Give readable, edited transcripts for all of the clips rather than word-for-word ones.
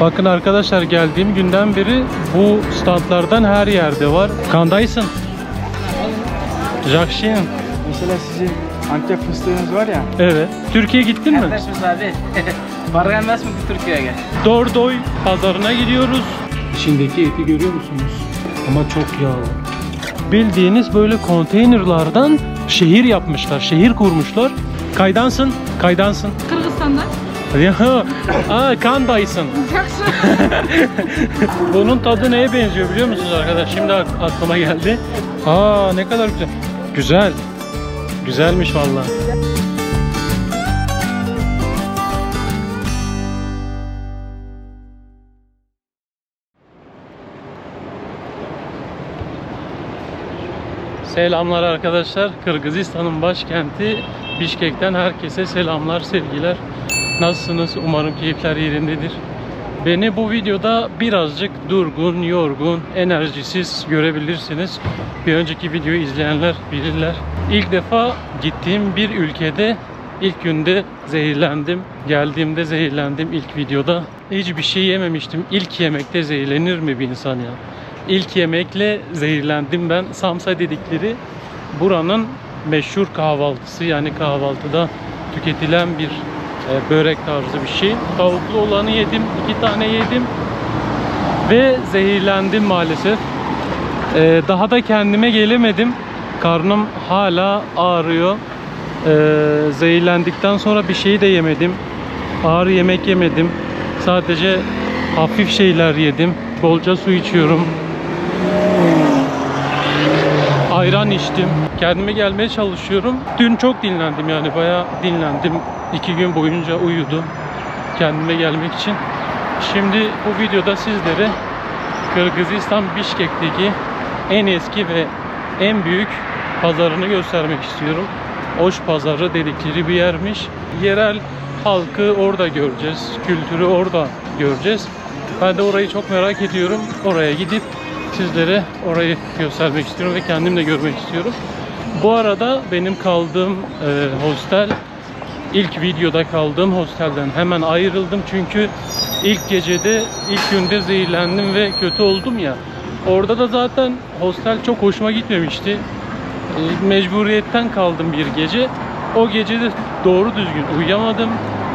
Bakın arkadaşlar, geldiğim günden beri bu standlardan her yerde var. Kandaysın. Jakşin. Mesela sizin Antep fıstığınız var ya. Evet. Türkiye'ye gittin mi? Kardeşimiz abi. Para gelmez mi bu Türkiye'ye? Dordoy pazarına gidiyoruz. İçindeki eti görüyor musunuz? Ama çok yağlı. Bildiğiniz böyle konteynerlardan şehir yapmışlar, şehir kurmuşlar. Kaydansın, kaydansın. Kırgızistan'da. Kandaysın. Bunun tadı neye benziyor biliyor musunuz arkadaşlar? Şimdi aklıma geldi. Ne kadar güzel. Güzel. Güzelmiş vallahi. Selamlar arkadaşlar. Kırgızistan'ın başkenti Bişkek'ten herkese selamlar, sevgiler. Nasılsınız? Umarım keyifler yerindedir. Beni bu videoda birazcık durgun, yorgun, enerjisiz görebilirsiniz. Bir önceki videoyu izleyenler bilirler. İlk defa gittiğim bir ülkede ilk günde zehirlendim. Geldiğimde zehirlendim ilk videoda. Hiçbir şey yememiştim. İlk yemekte zehirlenir mi bir insan ya? İlk yemekle zehirlendim ben. Samsa dedikleri buranın meşhur kahvaltısı, yani kahvaltıda tüketilen bir börek tarzı bir şey. Tavuklu olanı yedim, 2 tane yedim ve zehirlendim maalesef. Daha da kendime gelemedim. Karnım hala ağrıyor. Zehirlendikten sonra bir şey de yemedim. Ağır yemek yemedim. Sadece hafif şeyler yedim. Bolca su içiyorum. Ayran içtim. Kendime gelmeye çalışıyorum. Dün çok dinlendim, yani bayağı dinlendim. 2 gün boyunca uyudum kendime gelmek için. Şimdi bu videoda sizlere Kırgızistan Bişkek'teki en eski ve en büyük pazarını göstermek istiyorum. Oş pazarı dedikleri bir yermiş. Yerel halkı orada göreceğiz. Kültürü orada göreceğiz. Ben de orayı çok merak ediyorum. Oraya gidip sizlere orayı göstermek istiyorum ve kendim de görmek istiyorum. Bu arada benim kaldığım hostel, ilk videoda kaldığım hostelden hemen ayrıldım. Çünkü ilk gecede, ilk günde zehirlendim ve kötü oldum ya. Orada da zaten hostel çok hoşuma gitmemişti. Mecburiyetten kaldım bir gece. O gece de doğru düzgün uyuyamadım.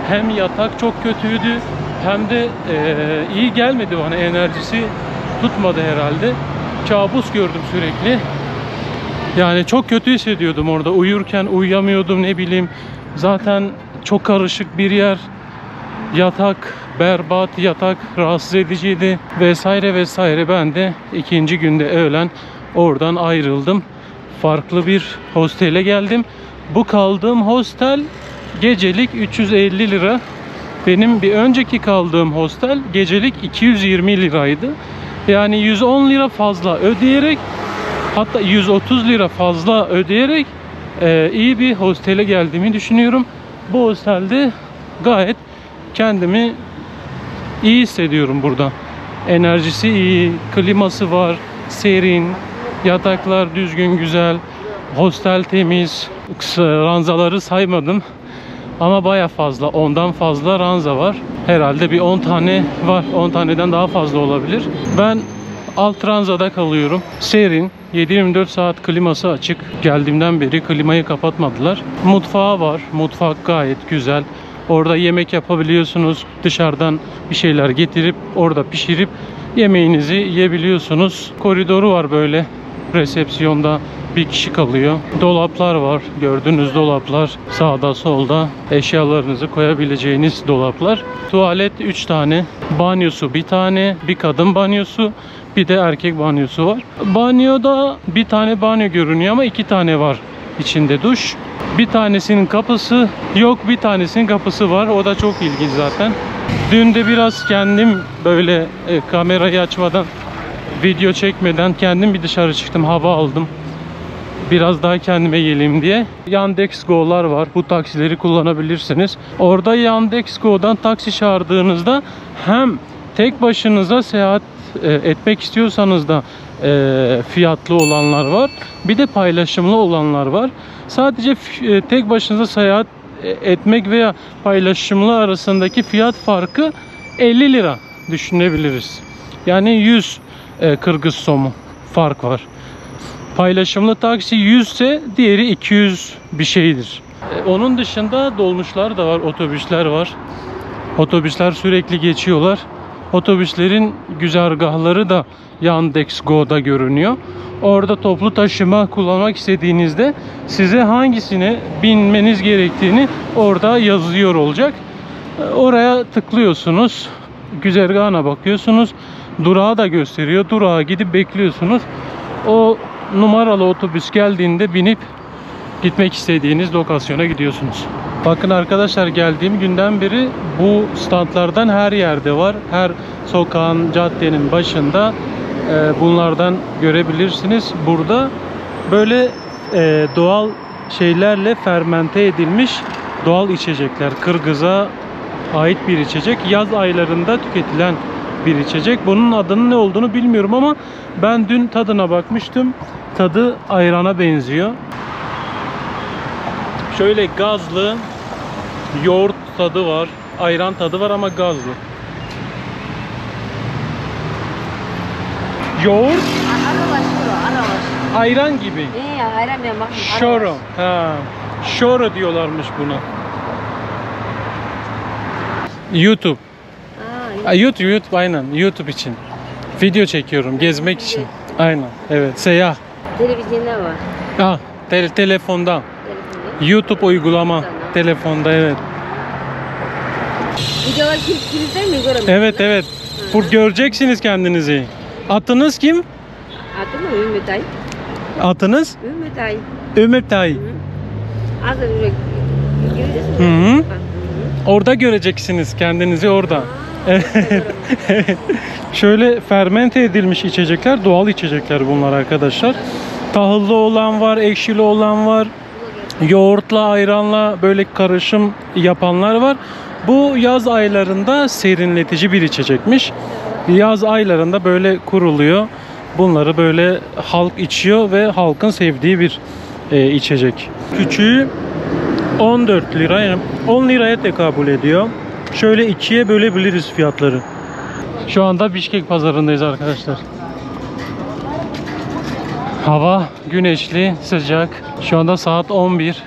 Hem yatak çok kötüydü, hem de iyi gelmedi bana, enerjisi tutmadı herhalde. Kabus gördüm sürekli. Yani çok kötü hissediyordum orada. Uyurken uyuyamıyordum, ne bileyim. Zaten çok karışık bir yer. Yatak berbat, yatak rahatsız ediciydi vesaire vesaire. Ben de ikinci günde öğlen oradan ayrıldım. Farklı bir hostele geldim. Bu kaldığım hostel gecelik 350 lira. Benim bir önceki kaldığım hostel gecelik 220 liraydı. Yani 110 lira fazla ödeyerek, hatta 130 lira fazla ödeyerek iyi bir hostele geldiğimi düşünüyorum. Bu hostelde gayet kendimi iyi hissediyorum burada. Enerjisi iyi, kliması var, serin, yataklar düzgün, güzel, hostel temiz. Ranzaları saymadım ama baya fazla, 10'dan fazla ranza var. Herhalde bir 10 tane var, 10 taneden daha fazla olabilir. Ben alt ranzada kalıyorum. Serin, 7/24 saat kliması açık. Geldiğimden beri klimayı kapatmadılar. Mutfağı var, mutfak gayet güzel. Orada yemek yapabiliyorsunuz. Dışarıdan bir şeyler getirip orada pişirip yemeğinizi yiyebiliyorsunuz. Koridoru var böyle. Resepsiyonda bir kişi kalıyor. Dolaplar var. Gördüğünüz dolaplar. Sağda solda eşyalarınızı koyabileceğiniz dolaplar. Tuvalet 3 tane. Banyosu 1 tane. Bir kadın banyosu. Bir de erkek banyosu var. Banyoda bir tane banyo görünüyor ama 2 tane var içinde duş. Bir tanesinin kapısı yok, bir tanesinin kapısı var. O da çok ilginç zaten. Dün de biraz kendim böyle kamerayı açmadan, video çekmeden kendim bir dışarı çıktım, hava aldım. Biraz daha kendime geleyim diye. Yandex.Go'lar var. Bu taksileri kullanabilirsiniz. Orada Yandex.Go'dan taksi çağırdığınızda hem tek başınıza seyahat etmek istiyorsanız da fiyatlı olanlar var. Bir de paylaşımlı olanlar var. Sadece tek başınıza seyahat etmek veya paylaşımlı arasındaki fiyat farkı 50 lira. düşünebiliriz. Yani 100 Kırgız somu fark var. Paylaşımlı taksi 100 ise diğeri 200 bir şeydir. Onun dışında dolmuşlar da var, otobüsler var. Otobüsler sürekli geçiyorlar. Otobüslerin güzergahları da Yandex.Go'da görünüyor. Orada toplu taşıma kullanmak istediğinizde size hangisine binmeniz gerektiğini orada yazıyor olacak. Oraya tıklıyorsunuz. Güzergahına bakıyorsunuz. Durağı da gösteriyor. Durağa gidip bekliyorsunuz. O numaralı otobüs geldiğinde binip gitmek istediğiniz lokasyona gidiyorsunuz. Bakın arkadaşlar, geldiğim günden beri bu standlardan her yerde var. Her sokağın, caddenin başında bunlardan görebilirsiniz. Burada böyle doğal şeylerle fermente edilmiş doğal içecekler. Kırgız'a ait bir içecek. Yaz aylarında tüketilen bir içecek. Bunun adının ne olduğunu bilmiyorum ama ben dün tadına bakmıştım. Tadı ayrana benziyor. Şöyle gazlı yoğurt tadı var. Ayran tadı var ama gazlı. Yoğurt, ayran gibi. Ayran ya bak. Şoro. Ha. Şoro diyorlarmış buna. YouTube. YouTube aynen. YouTube için. Video çekiyorum gezmek için. Aynen. Evet. Seyahat. Televizyonda var. Ah, telefonda. YouTube uygulama. Telefonda, evet. Videolar kilitler mi göremiyorum? Evet, evet. Bu göreceksiniz kendinizi. Atınız kim? Adı mı Ümit Ay? Atınız? Ümit Ay. Ümit Ay. Az önce gireceğiz Hı mi? hı. Orada göreceksiniz kendinizi orada. Evet. Şöyle fermente edilmiş içecekler, doğal içecekler bunlar arkadaşlar. Tahıllı olan var, ekşili olan var. Yoğurtla, ayranla böyle karışım yapanlar var. Bu yaz aylarında serinletici bir içecekmiş. Yaz aylarında böyle kuruluyor. Bunları böyle halk içiyor ve halkın sevdiği bir içecek. Küçüğü 14 liraya, 10 liraya tekabül ediyor. Şöyle ikiye bölebiliriz fiyatları. Şu anda Bişkek pazarındayız arkadaşlar. Hava güneşli, sıcak. Şu anda saat 11.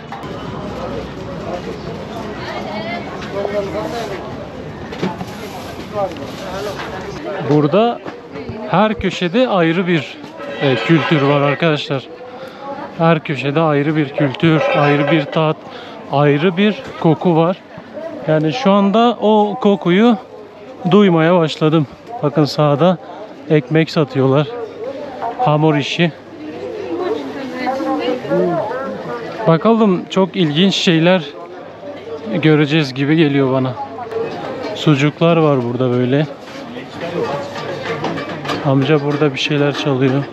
Burada her köşede ayrı bir kültür var arkadaşlar. Her köşede ayrı bir kültür, ayrı bir tat, ayrı bir koku var. Yani şu anda o kokuyu duymaya başladım. Bakın sağda ekmek satıyorlar. Hamur işi. Bakalım, çok ilginç şeyler göreceğiz gibi geliyor bana. Sucuklar var burada böyle. Amca burada bir şeyler çalıyor.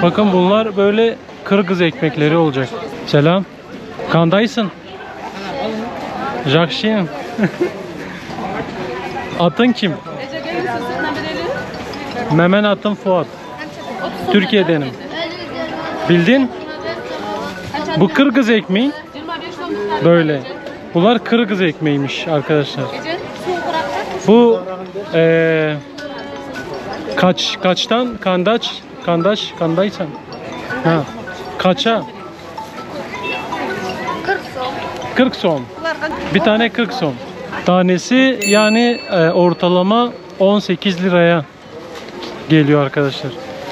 Bakın bunlar böyle Kırgız ekmekleri olacak. Selam. Kandaysın. Jakşin. Atın kim? Memen atın Fuat. Türkiye'denim. Bildin? Bu Kırgız ekmeği. Böyle. Bunlar Kırgız ekmeğiymiş arkadaşlar. Bu kaçtan? Kandaysan. Ha. Kaça? 40 son. Bir tane 40 son. Tanesi yani ortalama 18 liraya geliyor arkadaşlar.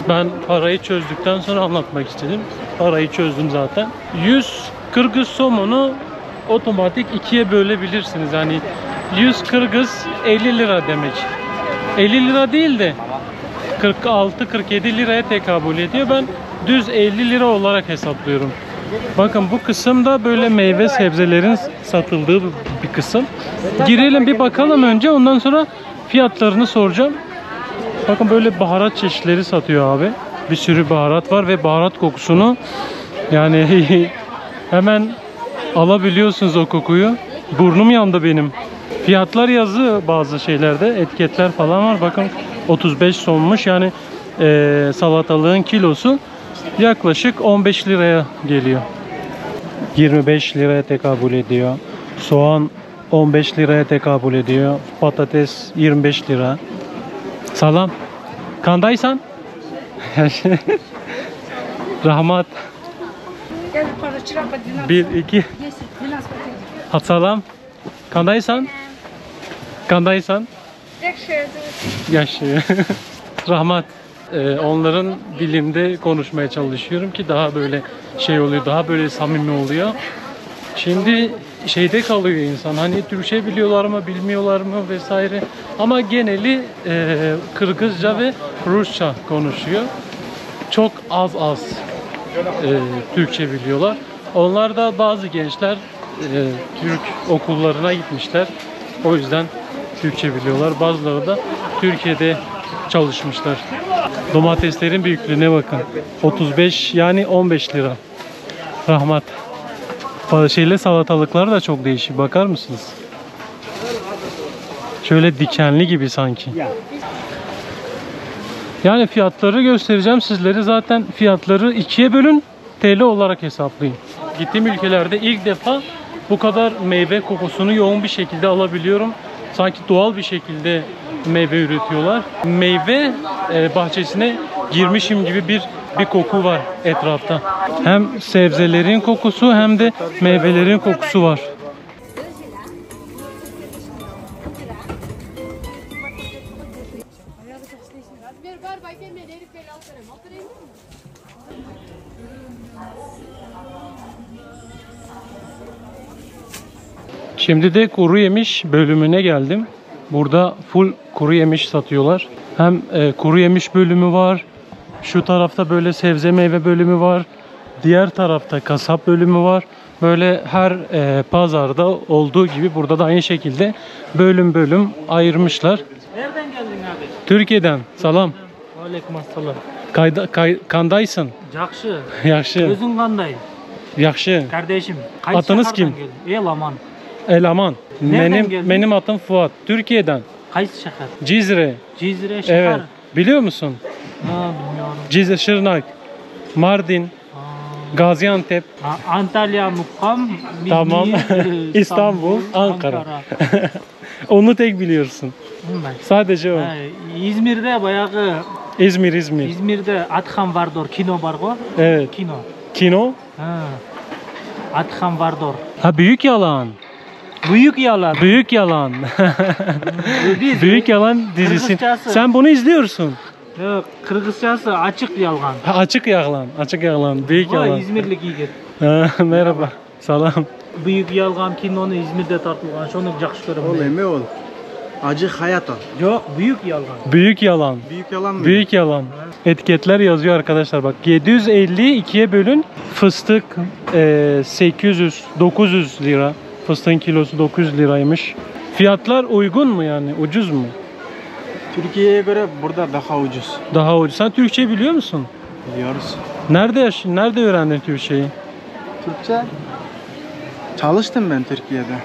Ben parayı çözdükten sonra anlatmak istedim. Parayı çözdüm zaten. 100 Kırgız somonu otomatik ikiye bölebilirsiniz. Yani 100 Kırgız 50 lira demek. 50 lira değil de 46-47 liraya tekabül ediyor. Ben düz 50 lira olarak hesaplıyorum. Bakın bu kısımda böyle meyve sebzelerin satıldığı bir kısım. Girelim bir bakalım önce, ondan sonra fiyatlarını soracağım. Bakın böyle baharat çeşitleri satıyor abi. Bir sürü baharat var ve baharat kokusunu yani hemen alabiliyorsunuz o kokuyu. Burnum yandı benim. Fiyatlar yazı bazı şeylerde, etiketler falan var. Bakın 35 sonmuş yani salatalığın kilosu yaklaşık 15 liraya geliyor. 25 liraya tekabül ediyor. Soğan 15 liraya tekabül ediyor. Patates 25 lira. Salam. Kandaysan? Rahmat. 1, 2. Salam. Kandaysan? Kandaysan? Yaşlı. Rahmat. Onların dilinde konuşmaya çalışıyorum ki daha böyle şey oluyor, daha böyle samimi oluyor. Şimdi şeyde kalıyor insan, hani Türkçe biliyorlar mı bilmiyorlar mı vesaire, ama geneli Kırgızca ve Rusça konuşuyor. Çok az Türkçe biliyorlar. Onlar da bazı gençler Türk okullarına gitmişler, o yüzden Türkçe biliyorlar. Bazıları da Türkiye'de çalışmışlar. Domateslerin büyüklüğüne bakın. 35 yani 15 lira. Rahmat. Şeyle salatalıklar da çok değişik. Bakar mısınız? Şöyle dikenli gibi sanki. Yani fiyatları göstereceğim sizlere. Zaten fiyatları 2'ye bölün, TL olarak hesaplayın. Gittiğim ülkelerde ilk defa bu kadar meyve kokusunu yoğun bir şekilde alabiliyorum. Sanki doğal bir şekilde meyve üretiyorlar. Meyve bahçesine girmişim gibi bir koku var etrafta. Hem sebzelerin kokusu hem de meyvelerin kokusu var. Şimdi de kuru yemiş bölümüne geldim. Burada full kuru yemiş satıyorlar. Hem kuru yemiş bölümü var. Şu tarafta böyle sebze meyve bölümü var. Diğer tarafta kasap bölümü var. Böyle her pazarda olduğu gibi burada da aynı şekilde bölüm bölüm ayırmışlar. Nereden geldin abi? Türkiye'den. Salam. Aleykümselam. Kandaysın. Жақсы. Yaxşı. Özün qanday? Yaxşı. Kardeşim. Atınız kim? Elaman. Elaman. Nereden geldin? Benim adım Fuat. Türkiye'den. Qaysi shahar? Cizre. Cizre shahar. Evet. Biliyor musun? Ha, bilmiyorum. Cizre, Şırnak, Mardin, Gaziantep. Antalya Muqam. Tamam. İstanbul, Ankara. Onu tek biliyorsun. Sadece o. İzmir'de bayağı İzmir. İzmir'de Atxan Vardor kino var o. Evet. Kino. Ha. Atxan Vardor. Ha, büyük yalan. Büyük yalan. Büyük yalan. Büyük yalan dizisi. Kırgızcası. Sen bunu izliyorsun. Yok, Kırgızcası açık yalan. Ha, açık yalan. Açık yalan. Büyük Vay yalan. İzmirlik yigit. Ha, merhaba. Salam. Büyük yalgan kinonu İzmir'de tartılgan. Şunu жақсы Ol көрөм. eme ol. Acı hayat ol. Yok, büyük yalgan. Büyük yalan. Büyük yalan mı? Büyük yalan. Etiketler yazıyor arkadaşlar, bak 750 ikiye bölün. Fıstık 800-900 lira. Fıstığın kilosu 900 liraymış. Fiyatlar uygun mu yani? Ucuz mu? Türkiye'ye göre burada daha ucuz. Daha ucuz. Sen Türkçe biliyor musun? Biliyoruz. Nerede öğrendin Türkçeyi? Türkçe çalıştım ben Türkiye'de.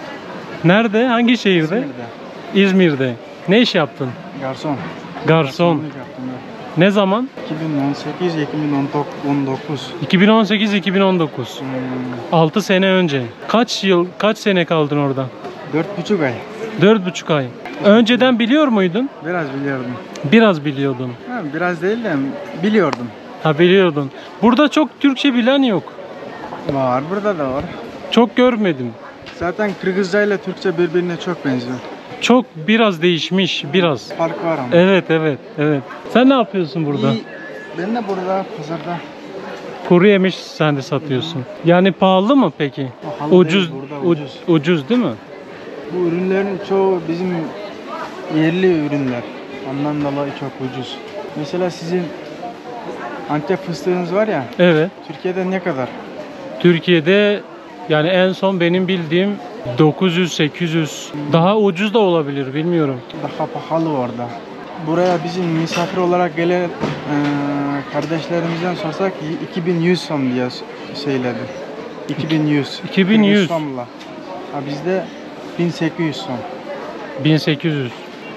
Nerede? Hangi şehirde? İzmir'de. İzmir'de. Ne iş yaptın? Garson. Garson. Garsonluk yaptım ben. Ne zaman? 2018-2019. 2018-2019. 6 sene önce. Kaç sene kaldın orada? 4,5 ay. 4,5 ay. Önceden biliyor muydun? Biraz biliyordum. Biraz biliyordum. Ha, biraz değil de biliyordum. Ha, biliyordun. Burada çok Türkçe bilen yok. Var, burada da var. Çok görmedim. Zaten Kırgızca ile Türkçe birbirine çok benziyor. Çok biraz değişmiş biraz. Fark var ama. Evet. Sen ne yapıyorsun burada? İyi. Ben de burada pazarda. Kuru yemiş sen de satıyorsun. Yani pahalı mı peki? Pahalı Ucuz, değil, burada ucuz. ucuz değil mi? Bu ürünlerin çoğu bizim yerli ürünler. Ondan dolayı çok ucuz. Mesela sizin Antep fıstığınız var ya, Evet. Türkiye'de ne kadar? Türkiye'de yani en son benim bildiğim 900-800. Daha ucuz da olabilir, bilmiyorum. Daha pahalı orada. Buraya bizim misafir olarak gelen kardeşlerimizden sorsak 2100 som diye söyledi. 2100. 2100. somla. Ha, bizde 1800 som. 1800.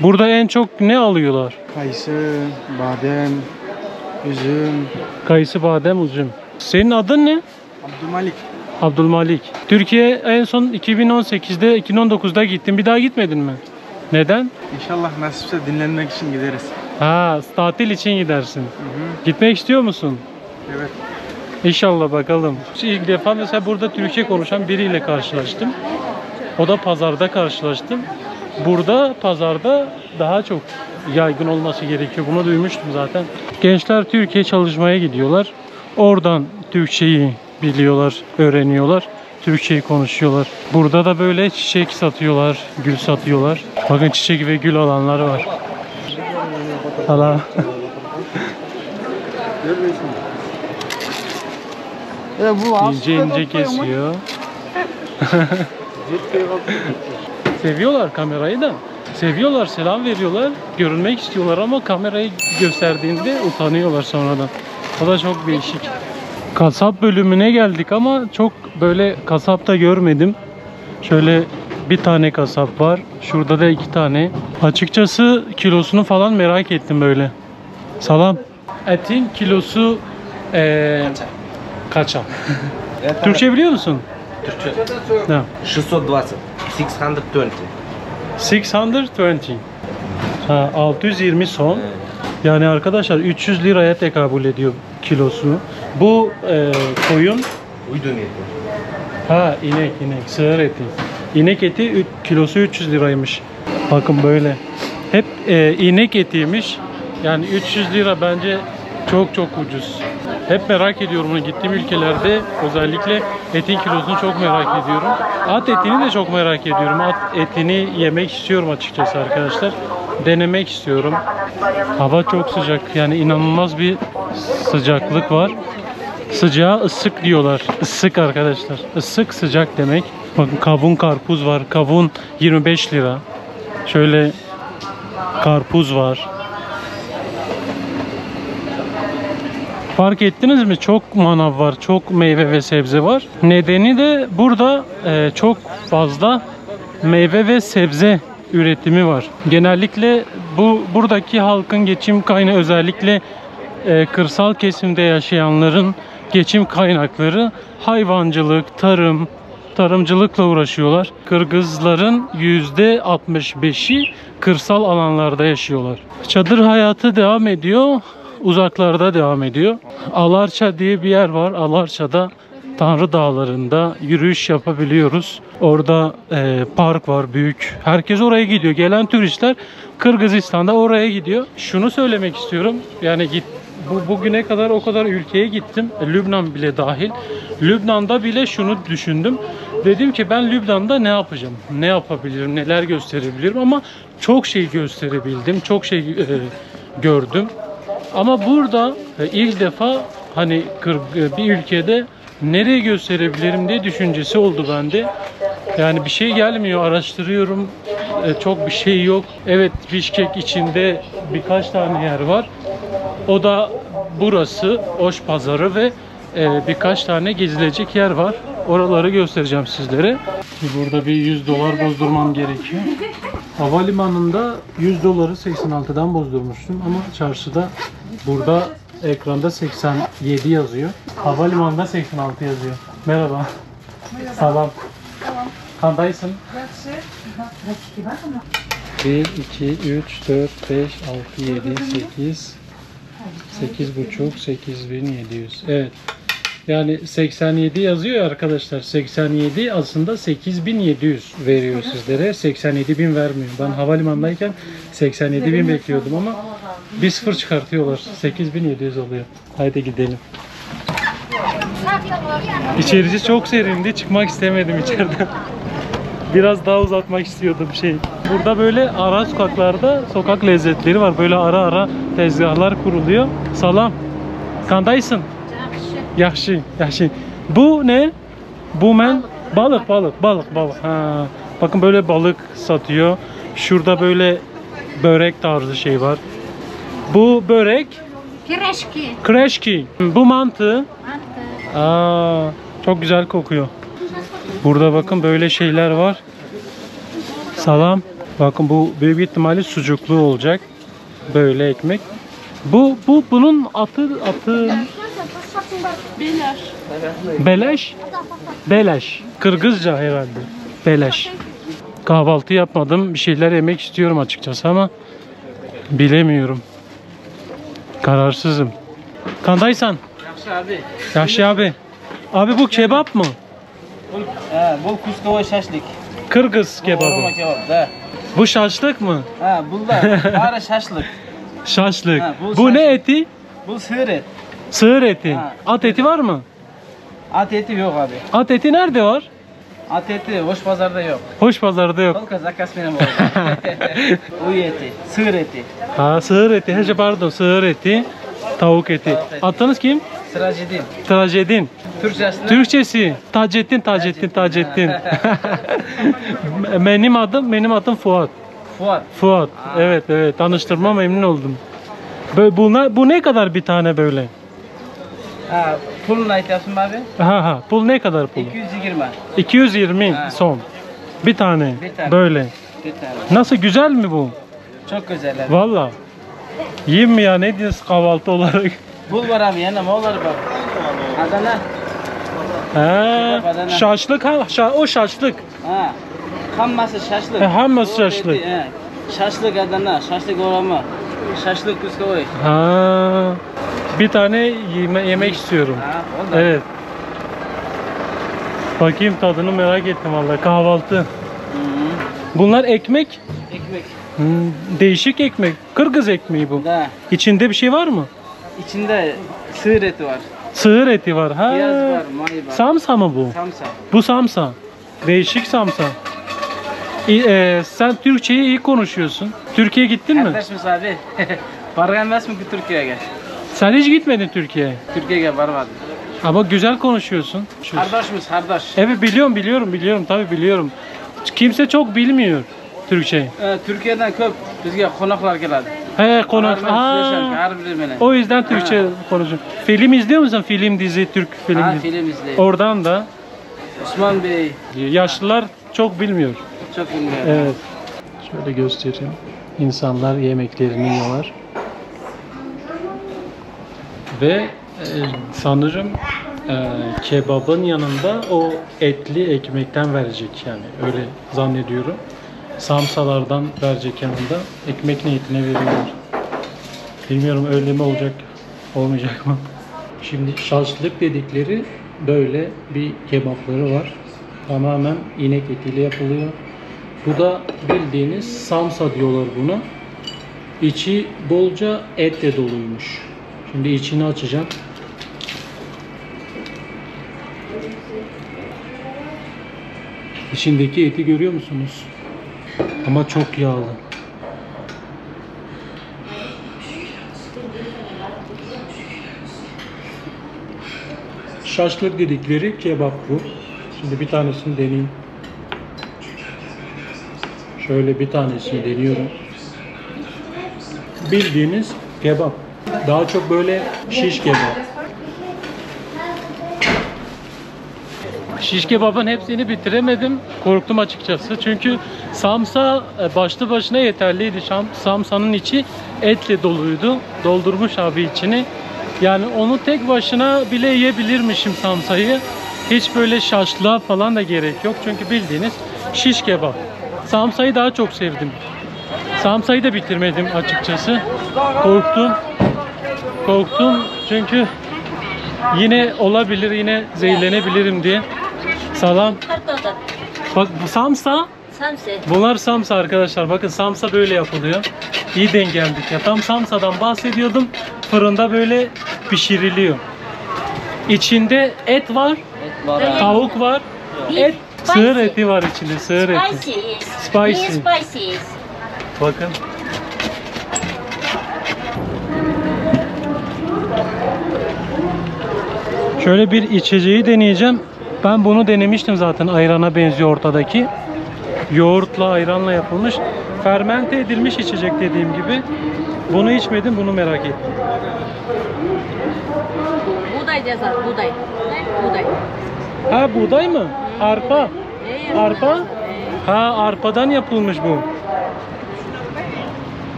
Burada en çok ne alıyorlar? Kayısı, badem, üzüm. Kayısı, badem, üzüm. Senin adın ne? Abdülmalik. Abdülmalik. Türkiye en son 2018'de, 2019'da gittin. Bir daha gitmedin mi? Neden? İnşallah nasipse dinlenmek için gideriz. Ha, tatil için gidersin. Gitmek istiyor musun? Evet. İnşallah bakalım. İlk defa mesela burada Türkçe konuşan biriyle karşılaştım. O da pazarda karşılaştım. Burada pazarda daha çok yaygın olması gerekiyor. Bunu duymuştum zaten. Gençler Türkiye çalışmaya gidiyorlar. Oradan Türkçeyi biliyorlar, öğreniyorlar. Türkçeyi konuşuyorlar. Burada da böyle çiçek satıyorlar, gül satıyorlar. Bakın çiçek ve gül alanları var. Hala. İnce ince kesiyor. Seviyorlar kamerayı da. Seviyorlar, selam veriyorlar. Görünmek istiyorlar ama kamerayı gösterdiğinde utanıyorlar sonradan. O da çok değişik. Kasap bölümüne geldik ama çok böyle kasap da görmedim. Şöyle bir tane kasap var. Şurada da 2 tane. Açıkçası kilosunu falan merak ettim böyle. Salam. Etin kilosu kaça? Türkçe biliyor musun? Türkçe. Ne? 620. 620. Ha, 620 son. Yani arkadaşlar 300 liraya tekabül ediyor kilosunu. Bu koyun. Uydun eti. Ha, inek, sığır eti. İnek eti kilosu 300 liraymış. Bakın böyle. Hep inek etiymiş. Yani 300 lira bence çok ucuz. Hep merak ediyorum onu gittiğim ülkelerde, özellikle etin kilosunu çok merak ediyorum. At etini de çok merak ediyorum. At etini yemek istiyorum açıkçası arkadaşlar. Denemek istiyorum. Hava çok sıcak. Yani inanılmaz bir sıcaklık var. Sıcağa ısık diyorlar. Isık arkadaşlar. Isık sıcak demek. Bakın kavun karpuz var. Kavun 25 lira. Şöyle karpuz var. Fark ettiniz mi? Çok manav var. Çok meyve ve sebze var. Nedeni de burada çok fazla meyve ve sebze üretimi var. Genellikle buradaki halkın geçim kaynağı, özellikle kırsal kesimde yaşayanların geçim kaynakları hayvancılık, tarımcılıkla uğraşıyorlar. Kırgızların %65'i kırsal alanlarda yaşıyorlar. Çadır hayatı devam ediyor. Uzaklarda devam ediyor. Alarça diye bir yer var. Alarça'da Tanrı Dağları'nda yürüyüş yapabiliyoruz. Orada park var büyük. Herkes oraya gidiyor. Gelen turistler Kırgızistan'da oraya gidiyor. Şunu söylemek istiyorum. Yani bugüne kadar o kadar ülkeye gittim. Lübnan bile dahil. Lübnan'da bile şunu düşündüm. Dedim ki ben Lübnan'da ne yapacağım? Ne yapabilirim? Neler gösterebilirim? Ama çok şey gösterebildim. Çok şey gördüm. Ama burada ilk defa hani bir ülkede nereye gösterebilirim diye düşüncesi oldu bende. Yani bir şey gelmiyor, araştırıyorum. Çok bir şey yok. Evet, Bişkek içinde birkaç tane yer var. O da burası, Oş Pazarı ve birkaç tane gezilecek yer var. Oraları göstereceğim sizlere. Burada bir 100 dolar bozdurmam gerekiyor. Havalimanında 100 doları 86'dan bozdurmuştum ama çarşıda burada ekranda 87 yazıyor. Havalimanında 86 yazıyor. Merhaba. Salam. Kandaysın? 1, 2, 3, 4, 5, 6, 7, 8, 8,5, 8700. Evet. Yani 87 yazıyor arkadaşlar. 87 aslında 8700 veriyor sizlere. 87.000 vermiyor. Ben havalimanındayken 87.000 bekliyordum ama bir sıfır çıkartıyorlar. 8700 oluyor. Haydi gidelim. İçerisi çok serindi. Çıkmak istemedim içeriden. Biraz daha uzatmak istiyordum şey. Burada böyle ara sokaklarda sokak lezzetleri var. Böyle ara tezgahlar kuruluyor. Salam. Kandaysın? Yaxşı. Bu ne? Bu balık. Ha. Bakın böyle balık satıyor. Şurada böyle börek tarzı şey var. Bu börek. Kreşki. Bu mantı. Aa, çok güzel kokuyor. Burada bakın böyle şeyler var. Salam. Bakın bu büyük ihtimalle sucuklu olacak. Böyle ekmek. Bunun atı Beleş? Beleş. Kırgızca herhalde. Beleş. Kahvaltı yapmadım. Bir şeyler yemek istiyorum açıkçası ama bilemiyorum. Kararsızım. Kandaysan? Yaxshi abi. Yaxshi abi. Abi bu kebap mı? Bu kuskovoy şaşlık. Kırgız kebabı. kebap da. Bu şaşlık mı? Ha, bunlar bari şaşlık. Şaşlık. Ha, bu Bu ne şaşlık. eti? Bu sığır et. Sığır eti. Ha. At eti var mı? At eti yok abi. At eti nerede var? At eti hoş pazarda yok. Hoş pazarda yok. Kolka zakas benim oldu. Uy eti, sığır eti. Ha, sığır eti. Hece pardon, sığır eti. Tavuk eti. Tavuk eti. Adınız kim? Sıracıdin. Tajedin. Türkçesinde. Türkçesi Taceddin. benim adım Fuat. Fuat. Fuat. Evet tanıştırma memnun oldum. Böyle bu ne kadar bir tane böyle? Ha, pulunu aytırsın abi. Ha pul ne kadar pul? 220. 220 Ha. son. Bir tane. Bir tane. Böyle. Bir tane. Nasıl, güzel mi bu? Çok güzel abi. Valla. Yiyeyim mi ya, ne diyorsun kahvaltı olarak? Bul var abi yanına oğulları bak. Adana. Ha, Adana. şaşlık ha, o şaşlık. Ha. Hamması şaşlık. Hamması O şaşlık. eti, he. Şaşlık Adana, şaşlık orama. Şaşlık kuskovoy. Ha. Bir tane yemek istiyorum. Ha, oldu. Evet. Bakayım, tadını merak ettim vallahi. Kahvaltı. Hı -hı. Bunlar ekmek. Ekmek. Değişik ekmek. Kırgız ekmeği bu. Da. İçinde bir şey var mı? İçinde sığır eti var. Sığır eti var. Ha. Piyaz var, may var. Samsa mı bu? Samsa. Bu samsa. Değişik samsa. Sen Türkçeyi iyi konuşuyorsun. Türkiye'ye gittin mi? Kardeşimiz abi. Barganmaz mı ki Türkiye'ye? Sen hiç gitmedin Türkiye'ye. Türkiye'ye varmadı. Ama güzel konuşuyorsun. Kardeşimiz, kardeş. Evet, biliyorum tabii biliyorum. Kimse çok bilmiyor Türkçeyi. Türkiye'den köp bizge konaklar geldi. He, konak. O yüzden Türkçe konuşuyorum. Film izliyor musun? Film, dizi, Türk film Ha, dizi. film izleyin. Oradan da Osman Bey yaşlılar çok bilmiyor. çok bilmiyor. Evet. Şöyle göstereyim. İnsanlar yemeklerini yiyorlar. Ve sanırım kebabın yanında o etli ekmekten verecek, yani öyle zannediyorum. Samsalardan verecek yanında, ekmek niyetine veriyorlar. Bilmiyorum öyle mi olacak, olmayacak mı? Şimdi şaşlık dedikleri böyle bir kebapları var. Tamamen inek etiyle yapılıyor. Bu da bildiğiniz samsa diyorlar buna. İçi bolca etle doluymuş. Şimdi içini açacağım. İçindeki eti görüyor musunuz? Ama çok yağlı. Şaşlık dedikleri kebap bu. Şimdi bir tanesini deneyeyim. Şöyle bir tanesini deniyorum. Bildiğiniz kebap. Daha çok böyle şiş kebap. Şiş kebabın hepsini bitiremedim. Korktum açıkçası. Çünkü samsa başlı başına yeterliydi. Samsanın içi etle doluydu. Doldurmuş abi içini. Yani onu tek başına bile yiyebilirmişim samsayı. Hiç böyle şaşlığa falan da gerek yok. Çünkü bildiğiniz şiş kebap. Samsayı daha çok sevdim. Samsayı da bitirmedim açıkçası. Korktum çünkü yine olabilir, yine zehirlenebilirim diye. Salam. Bak bu samsa. Bunlar samsa arkadaşlar. Bakın samsa böyle yapılıyor. İyi denk geldik ya. Tam samsadan bahsediyordum. Fırında böyle pişiriliyor. İçinde et var. Tavuk var. Et. Sığır eti var içinde. Sığır eti. Spicy. Bakın. Şöyle bir içeceği deneyeceğim. Ben bunu denemiştim zaten, ayrana benziyor ortadaki. Yoğurtla, ayranla yapılmış. Fermente edilmiş içecek dediğim gibi. Bunu içmedim, bunu merak ettim. Buğday cezar, buğday. Buğday. Ha, buğday mı? Arpa. Arpa? Ha, arpadan yapılmış bu.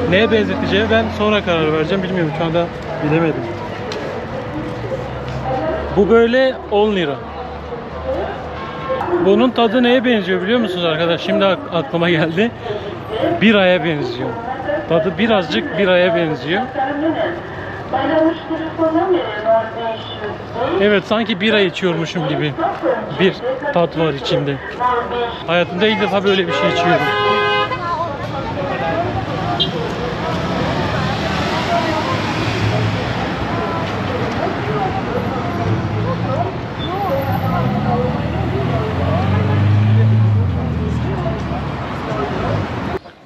Neye benzeteceği ben sonra karar vereceğim, bilmiyorum, şu anda bilemedim. Bu böyle 10 lira. Bunun tadı neye benziyor biliyor musunuz arkadaş? Şimdi aklıma geldi. Biraya benziyor. Tadı birazcık biraya benziyor. Evet, sanki bira içiyormuşum gibi bir tat var içinde. Hayatımda ilk defa böyle bir şey içiyorum.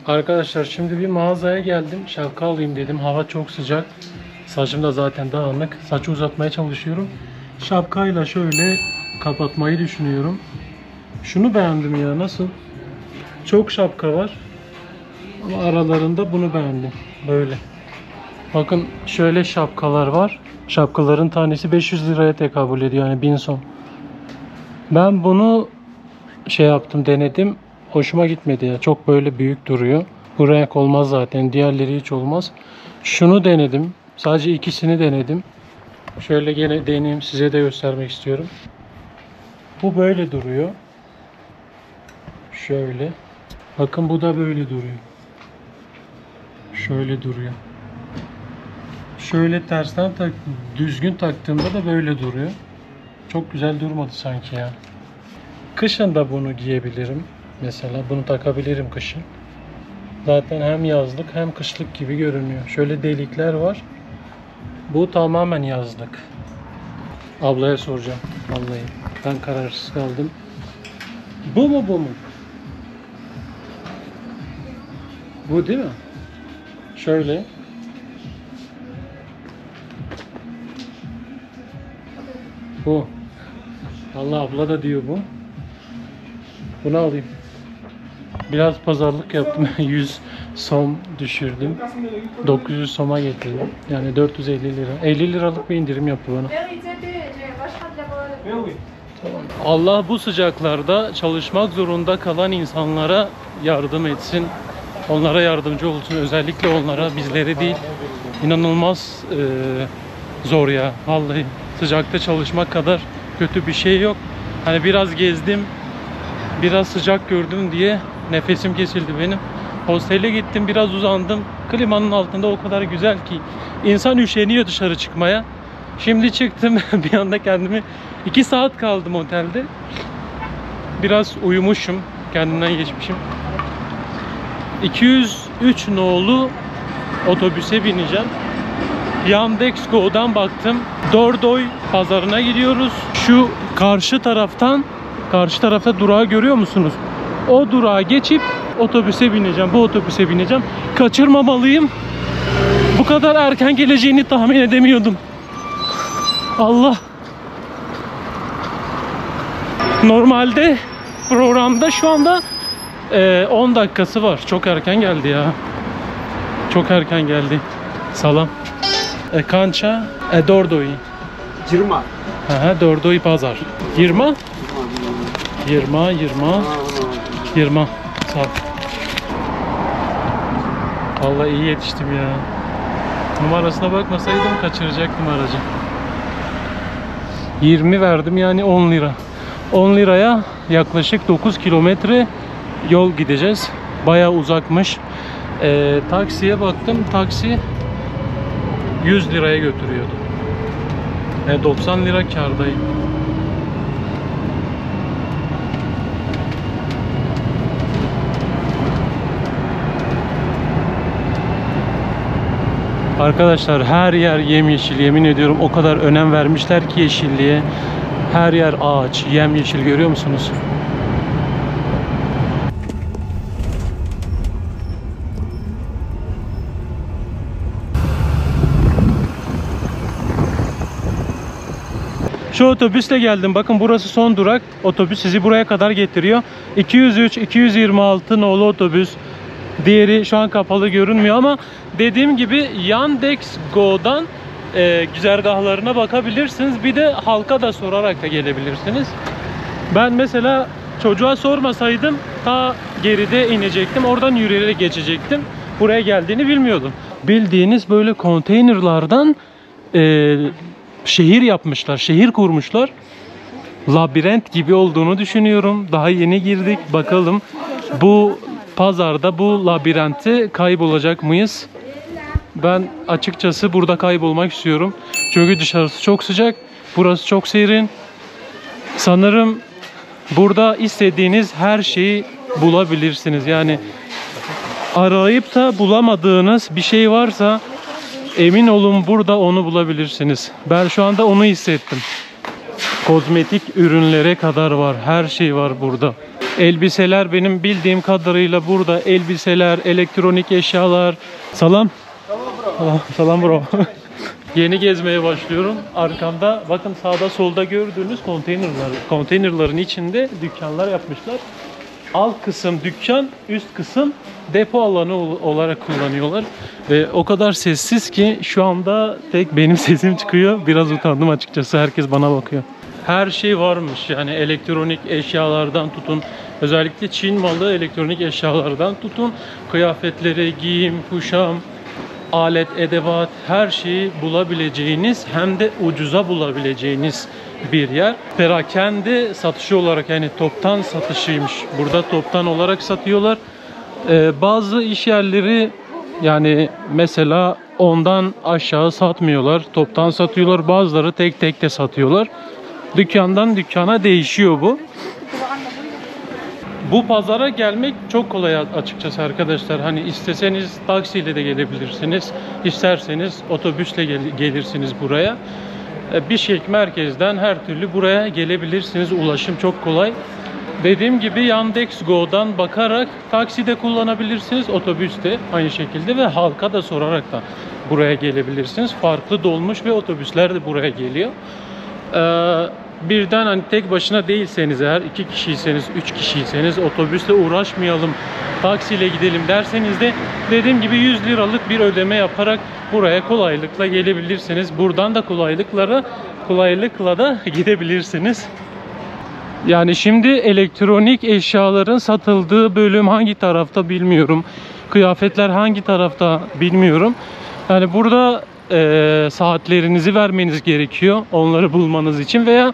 Arkadaşlar şimdi bir mağazaya geldim. Şapka alayım dedim. Hava çok sıcak. Saçım da zaten dağınık. Saçı uzatmaya çalışıyorum. Şapkayla şöyle kapatmayı düşünüyorum. Şunu beğendim ya, nasıl? Çok şapka var. Ama aralarında bunu beğendim. Böyle. Bakın şöyle şapkalar var. Şapkaların tanesi 500 liraya tekabül ediyor. Yani 1000 son. Ben bunu şey yaptım, denedim. Hoşuma gitmedi ya. Çok böyle büyük duruyor. Bu renk olmaz zaten. Diğerleri hiç olmaz. Şunu denedim. Sadece ikisini denedim. Şöyle gene deneyeyim, size de göstermek istiyorum. Bu böyle duruyor. Şöyle. Bakın bu da böyle duruyor. Şöyle duruyor. Şöyle tersten düzgün taktığımda da böyle duruyor. Çok güzel durmadı sanki ya. Kışın da bunu giyebilirim. Mesela bunu takabilirim kışın. Zaten hem yazlık hem kışlık gibi görünüyor. Şöyle delikler var. Bu tamamen yazlık. Ablaya soracağım. Vallahi ben kararsız kaldım. Bu mu bu mu? Bu değil mi? Şöyle. Bu. Allah, abla da diyor bu. Bunu alayım. Biraz pazarlık yaptım. 100 som düşürdüm. 900 soma getirdim. Yani 450 lira. 50 liralık bir indirim yaptı bana. Allah bu sıcaklarda çalışmak zorunda kalan insanlara yardım etsin. Onlara yardımcı olsun. Özellikle onlara, bizlere değil. İnanılmaz zor ya. Vallahi sıcakta çalışmak kadar kötü bir şey yok. Hani biraz gezdim, biraz sıcak gördüm diye nefesim kesildi benim. Hostele gittim, biraz uzandım. Klimanın altında o kadar güzel ki insan üşeniyor dışarı çıkmaya. Şimdi çıktım bir anda kendimi 2 saat kaldım otelde. Biraz uyumuşum, kendimden geçmişim. 203 nolu otobüse bineceğim. Yandex.Go'dan baktım. Dordoy pazarına gidiyoruz. Şu karşı tarafta durağı görüyor musunuz? O durağa geçip otobüse bineceğim. Bu otobüse bineceğim. Kaçırmamalıyım. Bu kadar erken geleceğini tahmin edemiyordum. Allah. Normalde programda şu anda 10 dakikası var. Çok erken geldi ya. Çok erken geldi. Salam. Kança Dordoy. 20. Dordoy pazar. 20? 20. Sağ ol. Vallahi iyi yetiştim ya. Numarasına bakmasaydım kaçıracaktım aracı. 20 verdim, yani 10 lira. 10 liraya yaklaşık 9 kilometre yol gideceğiz. Bayağı uzakmış. Taksiye baktım. Taksi 100 liraya götürüyordu. 90 lira kârdayım. Arkadaşlar her yer yemyeşil, yemin ediyorum o kadar önem vermişler ki yeşilliğe. Her yer ağaç, yemyeşil, görüyor musunuz? Şu otobüsle geldim. Bakın burası son durak. Otobüs sizi buraya kadar getiriyor. 203, 226 nolu otobüs. Diğeri şu an kapalı görünmüyor ama dediğim gibi Yandex.Go'dan güzergahlarına bakabilirsiniz. Bir de halka da sorarak da gelebilirsiniz. Ben mesela çocuğa sormasaydım ta geride inecektim. Oradan yürüyerek geçecektim. Buraya geldiğini bilmiyordum. Bildiğiniz böyle konteynerlardan şehir yapmışlar, şehir kurmuşlar. Labirent gibi olduğunu düşünüyorum. Daha yeni girdik. Bakalım bu pazarda bu labirente kaybolacak mıyız? Ben açıkçası burada kaybolmak istiyorum. Çünkü dışarısı çok sıcak. Burası çok serin. Sanırım burada istediğiniz her şeyi bulabilirsiniz. Yani arayıp da bulamadığınız bir şey varsa emin olun burada onu bulabilirsiniz. Ben şu anda onu hissettim. Kozmetik ürünlere kadar var. Her şey var burada. Elbiseler benim bildiğim kadarıyla burada. Elbiseler, elektronik eşyalar. Salam. Salam bro. Yeni gezmeye başlıyorum. Arkamda bakın sağda solda gördüğünüz konteynerler. Konteynerların içinde dükkanlar yapmışlar. Alt kısım dükkan, üst kısım depo alanı olarak kullanıyorlar. Ve o kadar sessiz ki şu anda tek benim sesim çıkıyor. Biraz utandım açıkçası. Herkes bana bakıyor. Her şey varmış. Yani elektronik eşyalardan tutun. Özellikle Çin malı elektronik eşyalardan tutun. Kıyafetleri, giyim, kuşam, alet, edevat, her şeyi bulabileceğiniz hem de ucuza bulabileceğiniz bir yer. Perakende satışı olarak, yani toptan satışıymış. Burada toptan olarak satıyorlar. Bazı iş yerleri yani mesela ondan aşağı satmıyorlar. Toptan satıyorlar. Bazıları tek tek de satıyorlar. Dükkandan dükkana değişiyor bu. Bu pazara gelmek çok kolay açıkçası arkadaşlar. Hani isteseniz taksiyle de gelebilirsiniz. İsterseniz otobüsle gelirsiniz buraya. Bişkek merkezden her türlü buraya gelebilirsiniz. Ulaşım çok kolay. Dediğim gibi Yandex.Go'dan bakarak taksi de kullanabilirsiniz. Otobüs de aynı şekilde ve halka da sorarak da buraya gelebilirsiniz. Farklı dolmuş ve otobüsler de buraya geliyor. Birden hani tek başına değilseniz, eğer 2 kişiyseniz, 3 kişiyseniz otobüsle uğraşmayalım, taksiyle gidelim derseniz de dediğim gibi 100 liralık bir ödeme yaparak buraya kolaylıkla gelebilirsiniz. Buradan da kolaylıkla da gidebilirsiniz. Yani şimdi elektronik eşyaların satıldığı bölüm hangi tarafta bilmiyorum. Kıyafetler hangi tarafta bilmiyorum. Yani burada saatlerinizi vermeniz gerekiyor onları bulmanız için, veya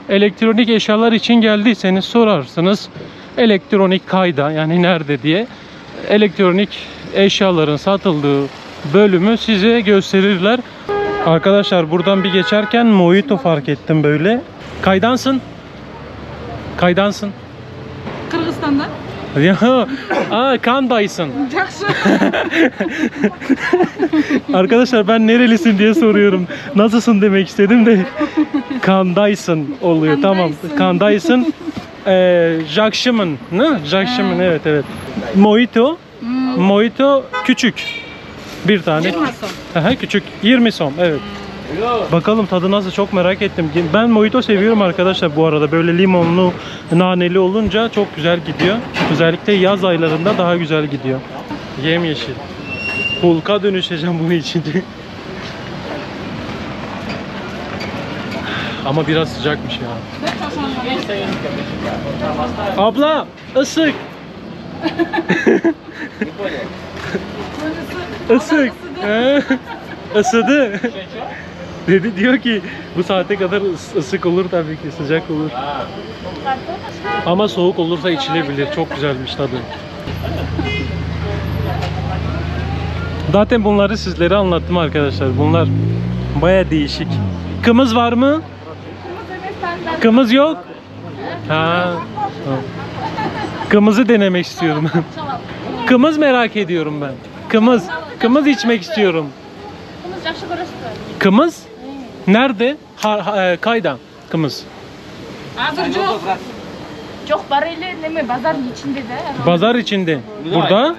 elektronik eşyalar için geldiyseniz sorarsınız elektronik kayda, yani nerede diye, elektronik eşyaların satıldığı bölümü size gösterirler. Arkadaşlar buradan bir geçerken mojito fark ettim böyle. Kaydansın? Kaydansın? Kırgızistan'dan. Ya, kandaysın. Жақсы. Arkadaşlar ben nerelisin diye soruyorum. Nasılsın demek istedim de kandaysın oluyor. Tamam. Kandaysın. Jakşımın. Ne? Jakşımın, evet. Mojito. Mojito küçük. Bir tane. 20 som. Aha, küçük. 20 som. Evet. Bakalım tadı nasıl, çok merak ettim. Ben mojito seviyorum arkadaşlar bu arada. Böyle limonlu, naneli olunca çok güzel gidiyor. Özellikle yaz aylarında daha güzel gidiyor. Yemyeşil. Hulk'a dönüşeceğim bunun içince. Ama biraz sıcakmış ya. Abla ısık. Isık. Isıdı. Dedi, diyor ki bu saate kadar ısık olur tabii ki, sıcak olur. Ama soğuk olursa içilebilir. Çok güzelmiş tadı. Zaten bunları sizlere anlattım arkadaşlar. Bunlar baya değişik. Kımız var mı? Kımız yok. Ha. Kımızı denemek istiyorum. Kımız merak ediyorum ben. Kımız içmek istiyorum. Kımız? Nerede? Kayda kımız. Çok bareli neme pazarın içinde de. Pazar içinde. Burada?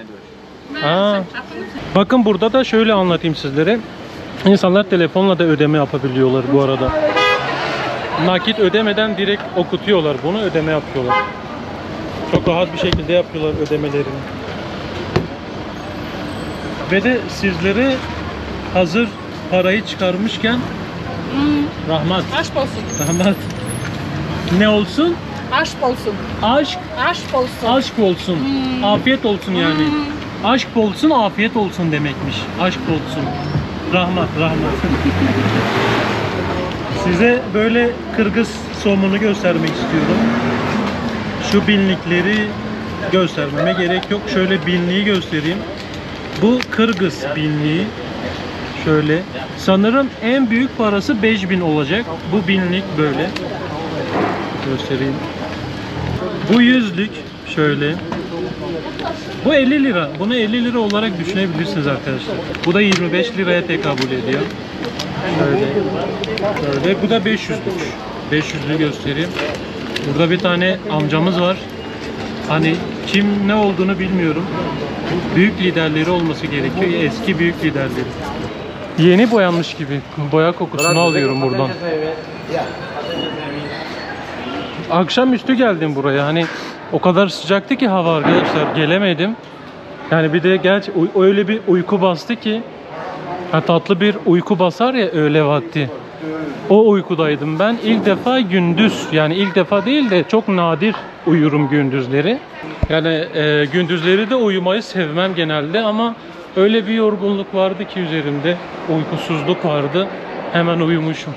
Aa. Bakın burada da şöyle anlatayım sizlere. İnsanlar telefonla da ödeme yapabiliyorlar bu arada. Nakit ödemeden direkt okutuyorlar bunu, ödeme yapıyorlar. Çok rahat bir şekilde yapıyorlar ödemelerini. Ve de sizlere hazır parayı çıkarmışken rahmat. Aşk olsun. Rahmat. Ne olsun? Aşk olsun. Aşk. Aşk olsun. Aşk olsun. Afiyet olsun yani. Aşk olsun, afiyet olsun demekmiş. Aşk olsun. Rahmat. Size böyle Kırgız somunu göstermek istiyorum. Şu binlikleri göstermeme gerek yok. Şöyle binliği göstereyim. Bu Kırgız binliği. Şöyle. Sanırım en büyük parası 5000 olacak. Bu binlik böyle. Göstereyim. Bu 100'lük. Şöyle. Bu 50 lira. Bunu 50 lira olarak düşünebilirsiniz arkadaşlar. Bu da 25 liraya tekabül ediyor. Şöyle. Şöyle. Bu da 500'lük. 500'lüğü göstereyim. Burada bir tane amcamız var. Hani kim ne olduğunu bilmiyorum. Büyük liderleri olması gerekiyor. Eski büyük liderleri. Yeni boyanmış gibi. Boya kokusunu alıyorum buradan. Akşamüstü geldim buraya. Hani o kadar sıcaktı ki hava arkadaşlar. Gelemedim. Yani bir de gerçi öyle bir uyku bastı ki. Tatlı bir uyku basar ya öğle vakti. O uykudaydım ben. İlk defa gündüz, yani ilk defa değil de çok nadir uyurum gündüzleri. Yani gündüzleri de uyumayı sevmem genelde ama öyle bir yorgunluk vardı ki üzerimde. Uykusuzluk vardı. Hemen uyumuşum.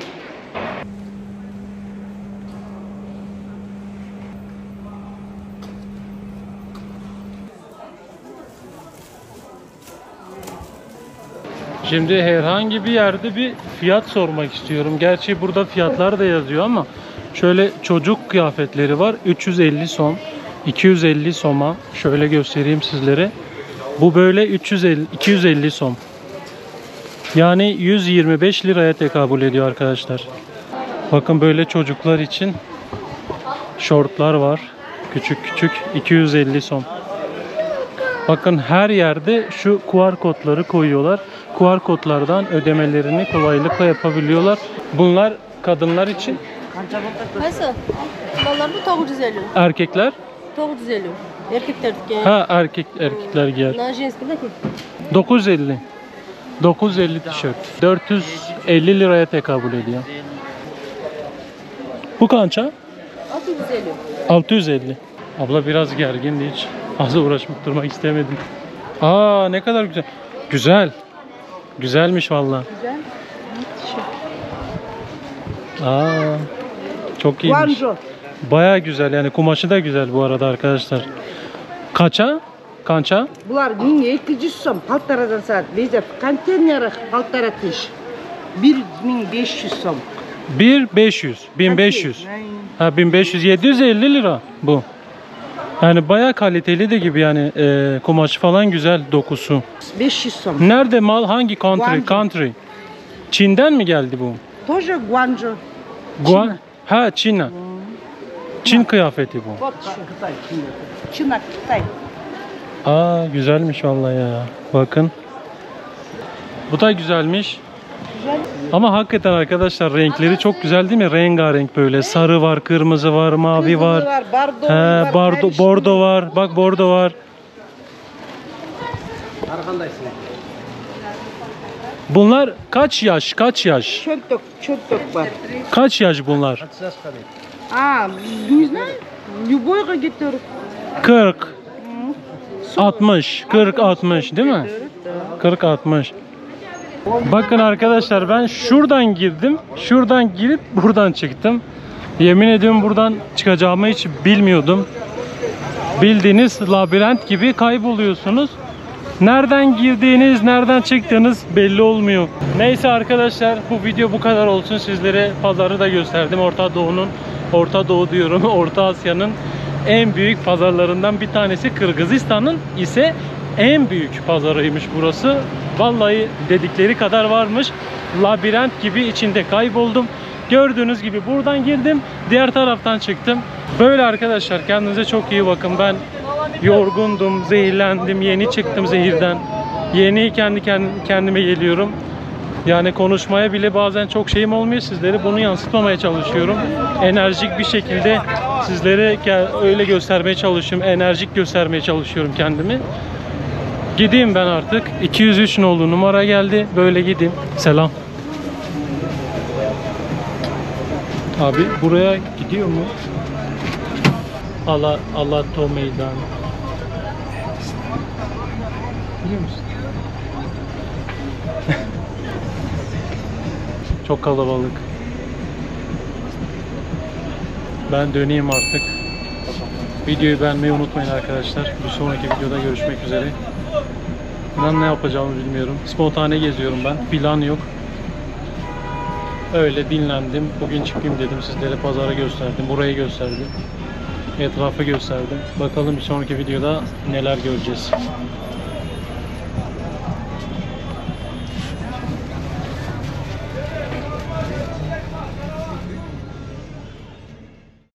Şimdi herhangi bir yerde bir fiyat sormak istiyorum. Gerçi burada fiyatlar da yazıyor ama şöyle çocuk kıyafetleri var. 350 som, 250 soma. Şöyle göstereyim sizlere. Bu böyle 250 som. Yani 125 liraya tekabül ediyor arkadaşlar. Bakın böyle çocuklar için şortlar var. Küçük küçük 250 som. Bakın her yerde şu QR kodları koyuyorlar. QR kodlardan ödemelerini kolaylıkla yapabiliyorlar. Bunlar kadınlar için. Nasıl? Ballar bu 950. Erkekler? 950. Erkekler giyer. Ha erkekler giyer. Na женский da ki. 950. 950 tişört. 450 liraya tekabül ediyor. Bu kança? 650. 650. Abla biraz gergindi hiç. Az uğraşmak durmak istemedim. Aa ne kadar güzel. Güzel. Güzelmiş vallahi. Güzel. Aa çok iyiymiş. Guangzhou. Baya güzel yani kumaşı da güzel bu arada arkadaşlar. Kaça? Kança? Bular 1200 som, haltaradan saat. Bezep konteyneri haltara tiş. 1500 som. 1500. Ha 1500. 750 lira bu. Yani baya kaliteli de gibi yani kumaşı falan güzel dokusu. 500 som. Nerede mal? Hangi country? Guangzhou. Country. Çin'den mi geldi bu? Тоже Guangzhou. Ha Çin. Çin kıyafeti bu. Вот şu. Çin, Kıtay. Aa güzelmiş vallahi ya. Bakın. Bu da güzelmiş. Ama hakikaten arkadaşlar renkleri çok güzel değil mi? Rengarenk böyle. Sarı var, kırmızı var, mavi var. Bardo He, bordo var. Bak bordo var. Bunlar kaç yaş? Kaç yaş? Çöntök var. Kaç yaş bunlar? А, не знаю. Любойға getir. 40. 60. 40 60 değil mi? 40 60. Bakın arkadaşlar ben şuradan girdim. Şuradan girip buradan çıktım. Yemin ediyorum buradan çıkacağımı hiç bilmiyordum. Bildiğiniz labirent gibi kayboluyorsunuz. Nereden girdiğiniz, nereden çıktığınız belli olmuyor. Neyse arkadaşlar bu video bu kadar olsun. Sizlere pazarı da gösterdim. Orta Doğu diyorum. Orta Asya'nın en büyük pazarlarından bir tanesi. Kırgızistan'ın ise en büyük pazarıymış burası. Vallahi dedikleri kadar varmış. Labirent gibi içinde kayboldum. Gördüğünüz gibi buradan girdim. Diğer taraftan çıktım. Böyle arkadaşlar kendinize çok iyi bakın. Ben yorgundum, zehirlendim. Yeni çıktım zehirden. Yeni kendime geliyorum. Yani konuşmaya bile bazen çok şeyim olmuyor. Sizlere bunu yansıtmamaya çalışıyorum. Enerjik bir şekilde sizlere öyle göstermeye çalışıyorum. Enerjik göstermeye çalışıyorum kendimi. Gideyim ben artık. 203 nolu numara geldi. Böyle gideyim. Selam. Abi buraya gidiyor mu? Alato Meydan. Biliyor musun? Çok kalabalık. Ben döneyim artık. Videoyu beğenmeyi unutmayın arkadaşlar. Bir sonraki videoda görüşmek üzere. Ben ne yapacağımı bilmiyorum. Spontane geziyorum ben. Plan yok. Öyle dinlendim. Bugün çıkayım dedim. Sizlere pazarı gösterdim. Burayı gösterdim. Etrafı gösterdim. Bakalım bir sonraki videoda neler göreceğiz.